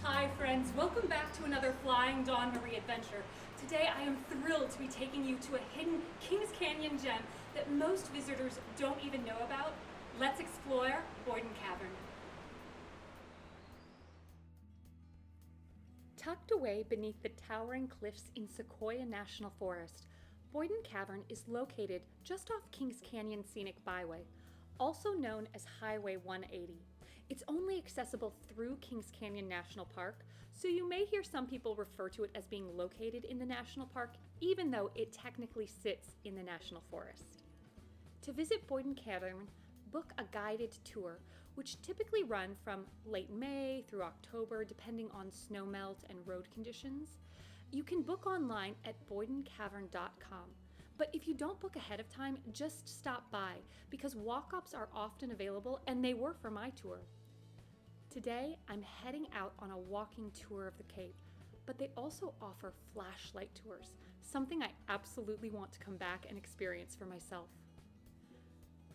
Hi friends, welcome back to another Flying Dawn Marie adventure. Today I am thrilled to be taking you to a hidden Kings Canyon gem that most visitors don't even know about. Let's explore Boyden Cavern. Tucked away beneath the towering cliffs in Sequoia National Forest, Boyden Cavern is located just off Kings Canyon Scenic Byway, also known as Highway 180. It's only accessible through Kings Canyon National Park, so you may hear some people refer to it as being located in the national park, even though it technically sits in the national forest. To visit Boyden Cavern, book a guided tour, which typically run from late May through October, depending on snowmelt and road conditions. You can book online at boydencavern.com. But if you don't book ahead of time, just stop by, because walk-ups are often available, and they were for my tour. Today, I'm heading out on a walking tour of the cave, but they also offer flashlight tours, something I absolutely want to come back and experience for myself.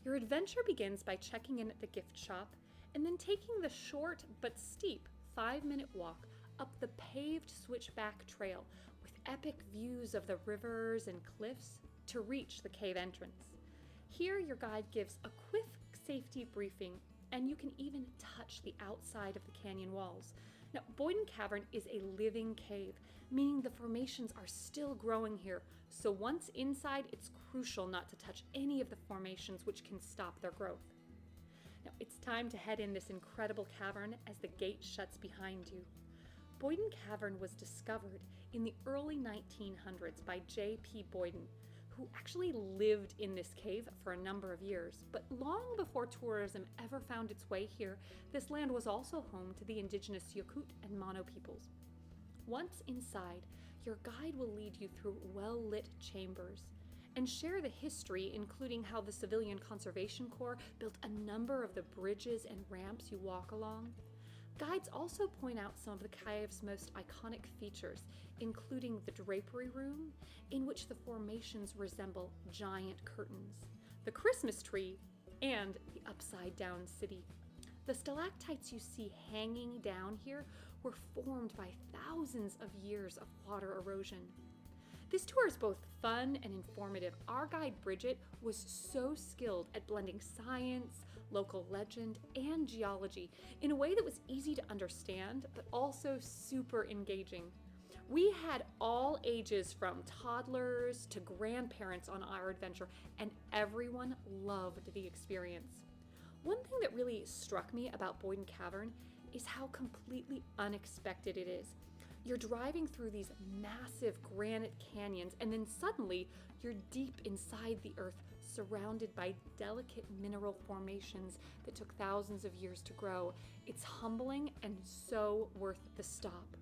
Your adventure begins by checking in at the gift shop, and then taking the short but steep 5-minute walk up the paved switchback trail with epic views of the rivers and cliffs to reach the cave entrance. Here, your guide gives a quick safety briefing, and you can even touch the outside of the canyon walls. Now, Boyden Cavern is a living cave, meaning the formations are still growing here, so once inside, it's crucial not to touch any of the formations which can stop their growth. Now, it's time to head in this incredible cavern as the gate shuts behind you. Boyden Cavern was discovered in the early 1900s by J.P. Boyden, who actually lived in this cave for a number of years. But long before tourism ever found its way here, this land was also home to the indigenous Yakut and Mono peoples. Once inside, your guide will lead you through well-lit chambers and share the history, including how the Civilian Conservation Corps built a number of the bridges and ramps you walk along. Guides also point out some of the cave's most iconic features, including the drapery room, in which the formations resemble giant curtains, the Christmas tree, and the upside-down city. The stalactites you see hanging down here were formed by thousands of years of water erosion. This tour is both fun and informative. Our guide, Bridget, was so skilled at blending science, local legend, and geology in a way that was easy to understand, but also super engaging. We had all ages from toddlers to grandparents on our adventure, and everyone loved the experience. One thing that really struck me about Boyden Cavern is how completely unexpected it is. You're driving through these massive granite canyons, and then suddenly you're deep inside the earth, surrounded by delicate mineral formations that took thousands of years to grow. It's humbling and so worth the stop.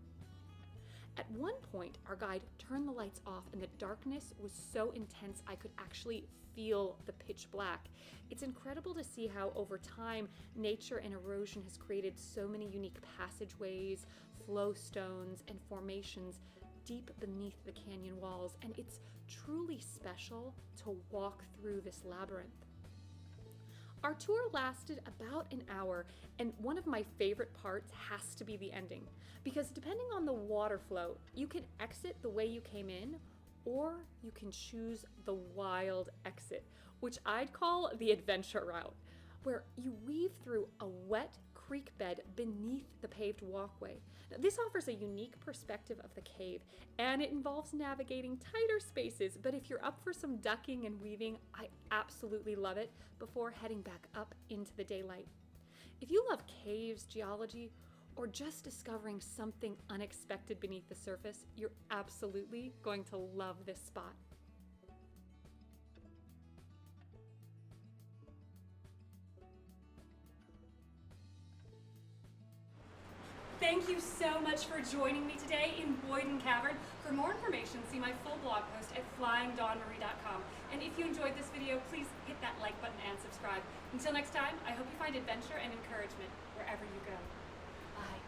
At one point, our guide turned the lights off, and the darkness was so intense I could actually feel the pitch black. It's incredible to see how over time, nature and erosion has created so many unique passageways, flow stones, and formations deep beneath the canyon walls, and it's truly special to walk through this labyrinth. Our tour lasted about an hour, and one of my favorite parts has to be the ending, because depending on the water flow, you can exit the way you came in, or you can choose the wild exit, which I'd call the adventure route, where you weave through a wet creek bed beneath the paved walkway. Now, this offers a unique perspective of the cave, and it involves navigating tighter spaces, but if you're up for some ducking and weaving, I absolutely love it before heading back up into the daylight. If you love caves, geology, or just discovering something unexpected beneath the surface, you're absolutely going to love this spot. Thank you so much for joining me today in Boyden Cavern. For more information, see my full blog post at flyingdawnmarie.com. And if you enjoyed this video, please hit that like button and subscribe. Until next time, I hope you find adventure and encouragement wherever you go. Bye.